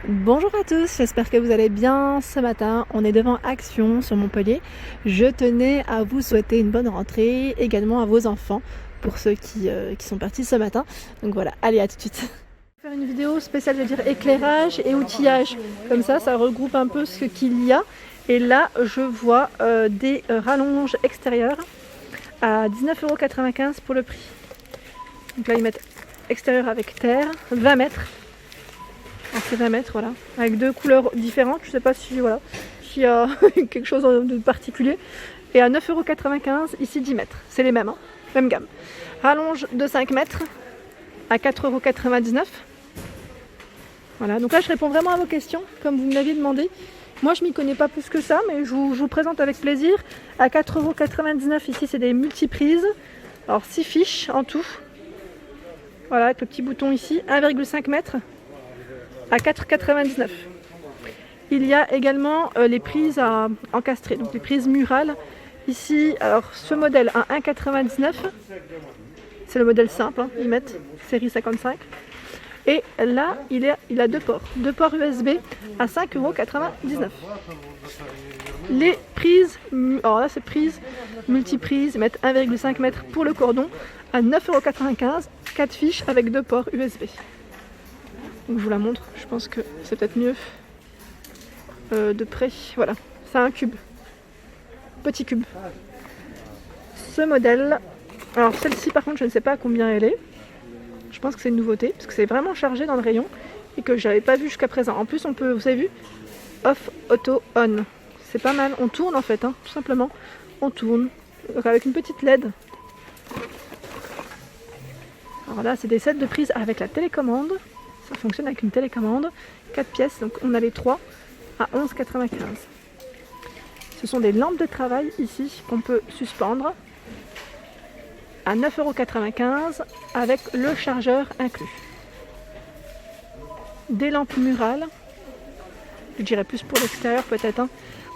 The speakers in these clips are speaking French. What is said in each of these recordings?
Bonjour à tous, j'espère que vous allez bien. Ce matin, on est devant Action sur Montpellier. Je tenais à vous souhaiter une bonne rentrée, également à vos enfants, pour ceux qui sont partis ce matin. Donc voilà, allez, à tout de suite. Je vais faire une vidéo spéciale, je vais dire éclairage et outillage. Comme ça regroupe un peu ce qu'il y a. Et là, je vois des rallonges extérieures à 19,95 € pour le prix. Donc là, ils mettent extérieur avec terre, 20 mètres. Alors c'est 20 mètres, voilà, avec deux couleurs différentes. Je sais pas si voilà, s'il y a quelque chose de particulier. Et à 9,95 €, ici 10 mètres. C'est les mêmes, hein, même gamme. Rallonge de 5 mètres à 4,99 €. Voilà, donc là je réponds vraiment à vos questions, comme vous me l'aviez demandé. Moi je m'y connais pas plus que ça, mais je vous présente avec plaisir. À 4,99 € ici c'est des multiprises. Alors 6 fiches en tout. Voilà, avec le petit bouton ici, 1,5 mètres. À 4,99 €. Il y a également les prises à encastrer, donc les prises murales. Ici, alors ce modèle à 1,99 €, c'est le modèle simple, hein, ils mettent série 55. Et là, il a deux ports USB à 5,99 €. Les prises, alors là c'est prises multiprises, ils mettent 1,5 mètres pour le cordon à 9,95 €, 4 fiches avec deux ports USB. Donc je vous la montre, je pense que c'est peut-être mieux de près. Voilà, c'est un cube, petit cube. Ce modèle, alors celle-ci par contre je ne sais pas à combien elle est. Je pense que c'est une nouveauté parce que c'est vraiment chargé dans le rayon et que j'avais pas vu jusqu'à présent. En plus on peut, vous avez vu, off, auto, on. C'est pas mal, on tourne en fait, hein, tout simplement. On tourne avec une petite LED. Alors là c'est des sets de prises avec la télécommande. Ça fonctionne avec une télécommande, 4 pièces, donc on a les 3 à 11,95 €. Ce sont des lampes de travail ici qu'on peut suspendre à 9,95 € avec le chargeur inclus. Des lampes murales, je dirais plus pour l'extérieur peut-être, hein,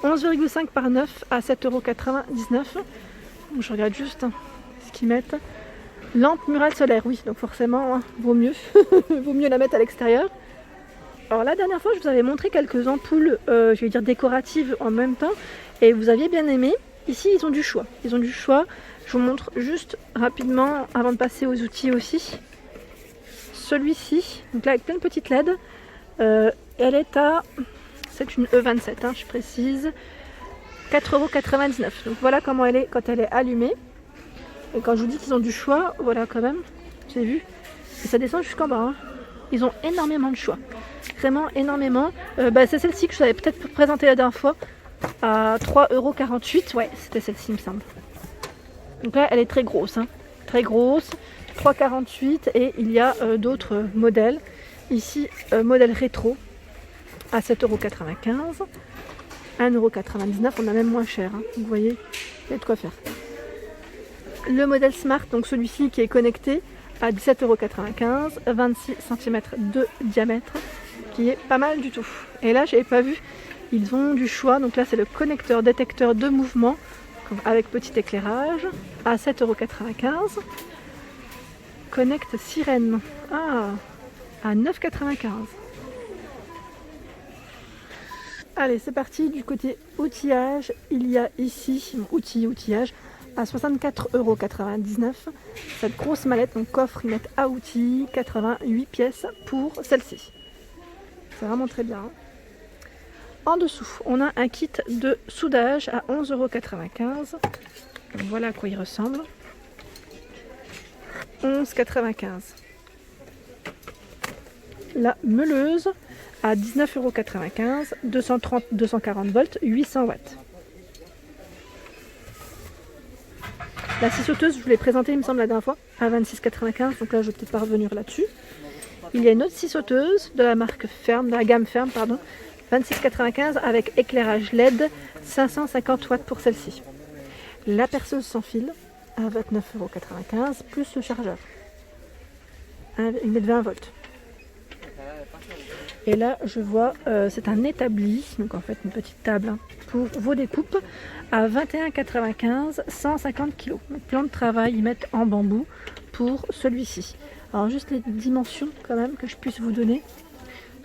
11,5 par 9 à 7,99 €. Je regarde juste ce qu'ils mettent. Lampe murale solaire, oui, donc forcément, hein, vaut mieux. Vaut mieux la mettre à l'extérieur. Alors la dernière fois, je vous avais montré quelques ampoules, je vais dire décoratives en même temps, et vous aviez bien aimé. Ici, ils ont du choix. Ils ont du choix. Je vous montre juste rapidement, avant de passer aux outils aussi. Celui-ci, donc là avec plein de petites LED, elle est à, c'est une E27, hein, je précise, 4,99 €. Donc voilà comment elle est quand elle est allumée. Et quand je vous dis qu'ils ont du choix, voilà quand même, vous avez vu, et ça descend jusqu'en bas, hein. Ils ont énormément de choix, vraiment énormément. C'est celle-ci que je vous avais peut-être présentée la dernière fois, à 3,48 €, ouais, c'était celle-ci il me semble. Donc là elle est très grosse, hein. Très grosse, 3,48 € et il y a d'autres modèles. Ici, modèle rétro, à 7,95 €, 1,99 €, on a même moins cher, hein. Vous voyez, il y a de quoi faire. Le modèle Smart, donc celui-ci qui est connecté, à 17,95 €, 26 cm de diamètre, qui est pas mal du tout. Et là, j'avais pas vu, ils ont du choix. Donc là, c'est le connecteur détecteur de mouvement avec petit éclairage à 7,95 €. Connect sirène, à 9,95 €. Allez, c'est parti du côté outillage. Il y a ici outillage à 64,99 €. Cette grosse mallette, donc coffre, ils mettent à outils, 88 pièces pour celle-ci. C'est vraiment très bien. En dessous, on a un kit de soudage à 11,95 €. Voilà à quoi il ressemble. 11,95 €. La meuleuse à 19,95 €, 230-240 volts, 800 watts. La scie sauteuse, je vous l'ai présentée, il me semble, la dernière fois, à 26,95 €, donc là, je vais peut-être pas revenir là-dessus. Il y a une autre scie sauteuse de la marque Ferme, de la gamme Ferme, pardon, 26,95 € avec éclairage LED, 550 watts pour celle-ci. La perceuse sans fil, à 29,95 € plus le chargeur. Il met 20 volts. Et là, je vois, c'est un établi, donc en fait une petite table, hein, pour vos découpes, à 21,95 €, 150 kg. Donc plan de travail, ils mettent en bambou pour celui-ci. Alors juste les dimensions quand même que je puisse vous donner.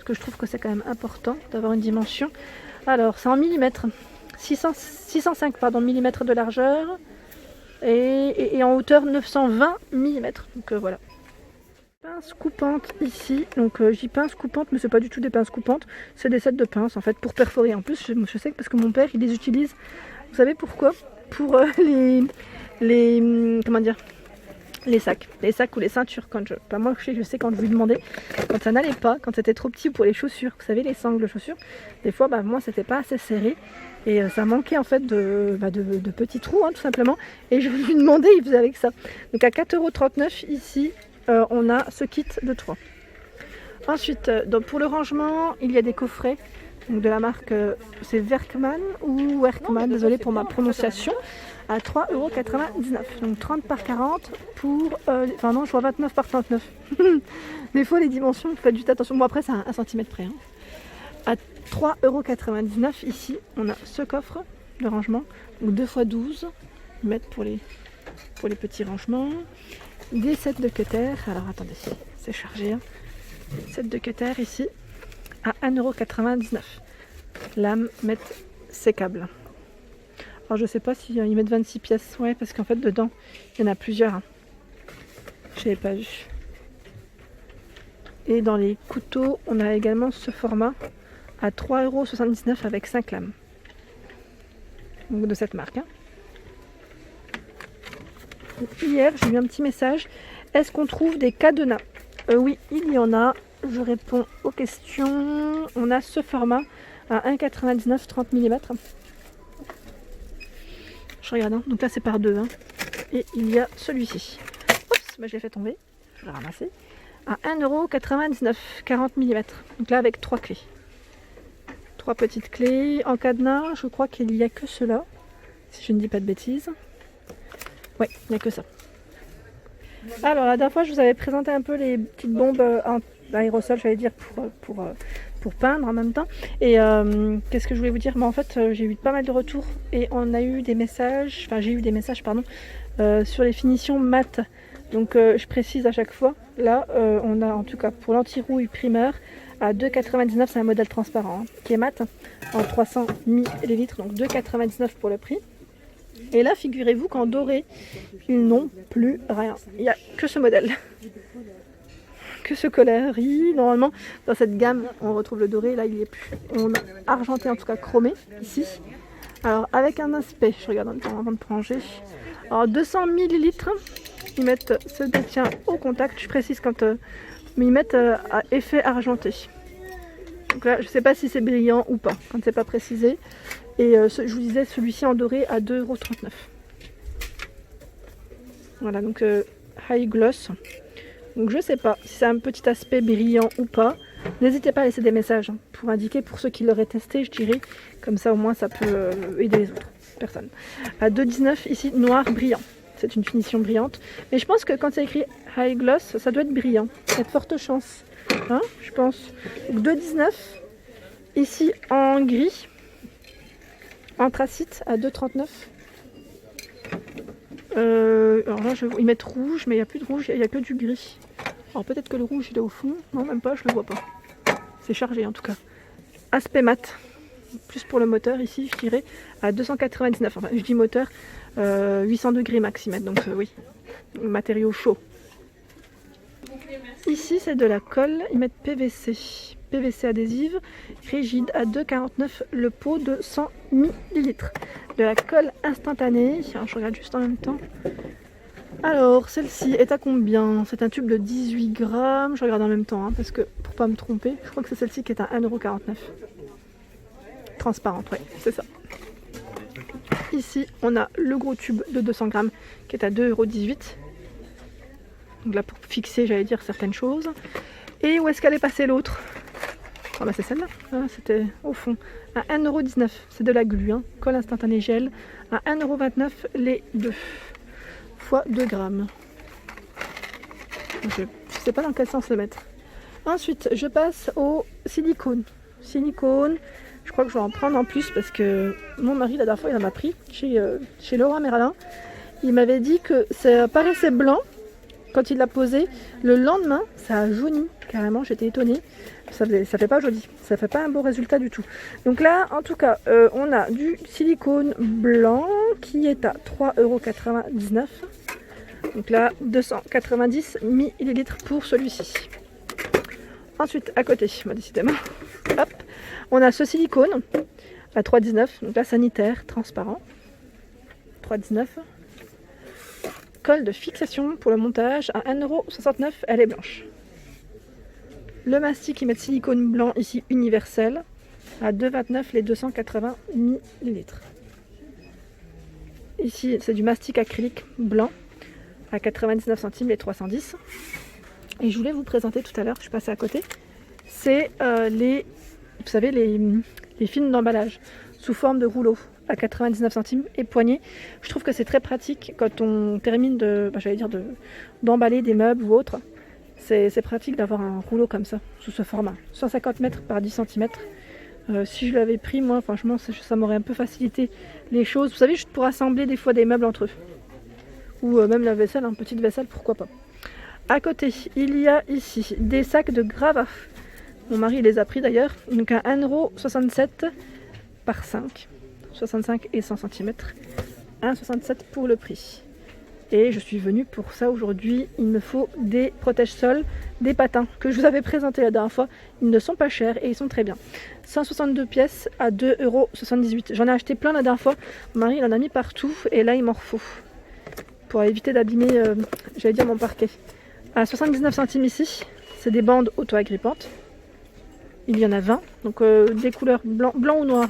parce que je trouve que c'est quand même important d'avoir une dimension. Alors c'est en millimètres, 605 millimètres de largeur et en hauteur 920 millimètres. Donc voilà. Pince coupante ici, donc j'y pince coupante, mais c'est pas du tout des pinces coupantes, c'est des sets de pinces en fait pour perforer. En plus je sais parce que mon père il les utilise, vous savez pourquoi? Pour comment dire, les sacs ou les ceintures. Moi je sais quand je lui demandais, quand ça n'allait pas, quand c'était trop petit pour les chaussures, vous savez les sangles de chaussures, des fois moi c'était pas assez serré et ça manquait en fait de petits trous tout simplement, et je lui demandais, il faisait avec ça. Donc à 4,39 € ici on a ce kit de 3. Ensuite, donc pour le rangement, il y a des coffrets donc de la marque, c'est Werkman ou Werkman, désolé pour ma prononciation, à 3,99 €. Donc 30 par 40 pour... enfin non, je vois 29 par 39. Des fois les dimensions, faites juste attention. Bon après c'est à 1 cm près. À 3,99 € ici, on a ce coffre de rangement, donc 2 x 12 mètres pour les petits rangements. Des sets de cutter, alors attendez, c'est chargé. Set de cutter ici à 1,99 €. Lame, mettre sécable. Alors je sais pas si ils mettent 26 pièces, ouais, parce qu'en fait dedans il y en a plusieurs. Je n'avais pas vu. Et dans les couteaux, on a également ce format à 3,79 € avec 5 lames. Donc de cette marque. Hier, j'ai eu un petit message. Est-ce qu'on trouve des cadenas? Oui, il y en a. Je réponds aux questions. On a ce format à 1,99 €, 30 mm. Je regarde, donc là c'est par deux. Et il y a celui-ci. Oups, je l'ai fait tomber. Je l'ai ramassé. À 1,99 €, 40 mm. Donc là avec 3 clés. 3 petites clés. En cadenas, je crois qu'il n'y a que cela. Si je ne dis pas de bêtises. Ouais, il n'y a que ça. Alors la dernière fois je vous avais présenté un peu les petites bombes en aérosol, j'allais dire, pour peindre en même temps. Et qu'est-ce que je voulais vous dire? En fait j'ai eu pas mal de retours et on a eu des messages, j'ai eu des messages sur les finitions mat. Donc je précise à chaque fois, là on a en tout cas pour l'anti-rouille primeur à 2,99 €, c'est un modèle transparent qui est mat en 300 ml, donc 2,99 € pour le prix. Et là, figurez-vous qu'en doré, ils n'ont plus rien. Il n'y a que ce modèle. Que ce coloris. Normalement, dans cette gamme, on retrouve le doré. Là, il n'y est plus. On a argenté, en tout cas chromé, ici. Alors, avec un aspect, je regarde en même temps avant de ranger. Alors, 200 ml, ils mettent ce détient au contact. Je précise quand... mais ils mettent à effet argenté. Donc là, je ne sais pas si c'est brillant ou pas, quand c'est pas précisé. Et je vous disais, celui-ci en doré à 2,39 €. Voilà, donc high gloss. Donc je sais pas si c'est un petit aspect brillant ou pas. N'hésitez pas à laisser des messages pour indiquer, pour ceux qui l'auraient testé, je dirais. Comme ça au moins ça peut aider les autres personnes. À 2,19 € ici, noir brillant. C'est une finition brillante. Mais je pense que quand c'est écrit high gloss, ça doit être brillant. Il y a de fortes chances. Je pense. Donc 2,19 € ici en gris. Anthracite à 2,39 €. Alors là, ils mettent rouge, mais il n'y a plus de rouge, il n'y a que du gris. Alors peut-être que le rouge il est au fond. Non, même pas, je le vois pas. C'est chargé en tout cas. Aspect mat. Plus pour le moteur ici, je dirais à 299 €. Enfin, je dis moteur, 800 degrés maximum. Donc oui, matériau chaud. Ici, c'est de la colle. Ils mettent PVC. PVC adhésive, rigide à 2,49 € le pot de 100 ml. De la colle instantanée. Alors, je regarde juste en même temps. Alors, celle-ci est à combien? C'est un tube de 18 grammes. Je regarde en même temps, parce que pour pas me tromper, je crois que c'est celle-ci qui est à 1,49 €. Transparente, ouais, c'est ça. Ici, on a le gros tube de 200 grammes qui est à 2,18 €. Donc là, pour fixer, j'allais dire certaines choses. Et où est-ce qu'elle est passée l'autre? Oh bah c'est celle-là, c'était au fond, à 1,19 €, c'est de la glu, colle instantanée gel, à 1,29 € les deux, fois 2 grammes. Je ne sais pas dans quel sens le mettre. Ensuite, je passe au silicone. Silicone, je crois que je vais en prendre en plus parce que mon mari, la dernière fois, il en a pris chez Leroy Merlin. Il m'avait dit que ça paraissait blanc quand il l'a posé. Le lendemain, ça a jauni, carrément, j'étais étonnée. ça fait pas joli, ça fait pas un beau résultat du tout. Donc là, en tout cas, on a du silicone blanc qui est à 3,99 €. Donc là, 290 ml pour celui-ci. Ensuite, à côté, décidément, hop, on a ce silicone à 3,19 €. Donc là, sanitaire, transparent, 3,19 €. Colle de fixation pour le montage à 1,69 €, elle est blanche. Le mastic qui met de silicone blanc ici universel à 2,29 € les 280 ml. Ici c'est du mastic acrylique blanc à 99 centimes les 310. Et je voulais vous présenter tout à l'heure, je suis passée à côté, c'est vous savez les films d'emballage sous forme de rouleau à 99 centimes et poignée. Je trouve que c'est très pratique quand on termine d'emballer des meubles ou autre. C'est pratique d'avoir un rouleau comme ça, sous ce format. 150 mètres par 10 cm. Si je l'avais pris, moi, franchement, ça m'aurait un peu facilité les choses. Vous savez, juste pour assembler des fois des meubles entre eux. Ou même la vaisselle, petite vaisselle, pourquoi pas. À côté, il y a ici des sacs de gravats. Mon mari les a pris d'ailleurs. Donc à 1,67 € par 5. 65 et 100 cm. 1,67 € pour le prix. Et je suis venue pour ça aujourd'hui. Il me faut des protège-sols, des patins que je vous avais présentés la dernière fois. Ils ne sont pas chers et ils sont très bien. 162 pièces à 2,78 €. J'en ai acheté plein la dernière fois. Mon mari il en a mis partout et là il m'en faut. Pour éviter d'abîmer, mon parquet. À 79 centimes ici, c'est des bandes auto-agrippantes. Il y en a 20, donc des couleurs blanc ou noir.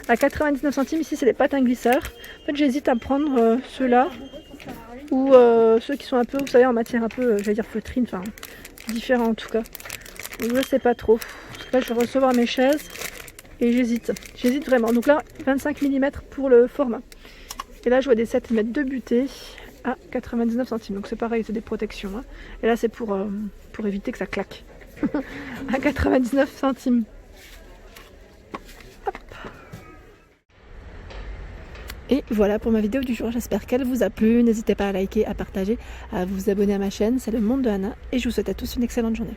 À 99 centimes ici, c'est des patins glisseurs. En fait, j'hésite à prendre ceux-là. Ou ceux qui sont un peu, vous savez, en matière un peu, feutrine, enfin, différents en tout cas. Je ne sais pas trop. Parce que là, je vais recevoir mes chaises et j'hésite. J'hésite vraiment. Donc là, 25 mm pour le format. Et là, je vois des 7 mm de butée à 99 centimes. Donc c'est pareil, c'est des protections. Et là, c'est pour éviter que ça claque. À 99 centimes. Et voilà pour ma vidéo du jour, j'espère qu'elle vous a plu. N'hésitez pas à liker, à partager, à vous abonner à ma chaîne, c'est le monde de Anna. Et je vous souhaite à tous une excellente journée.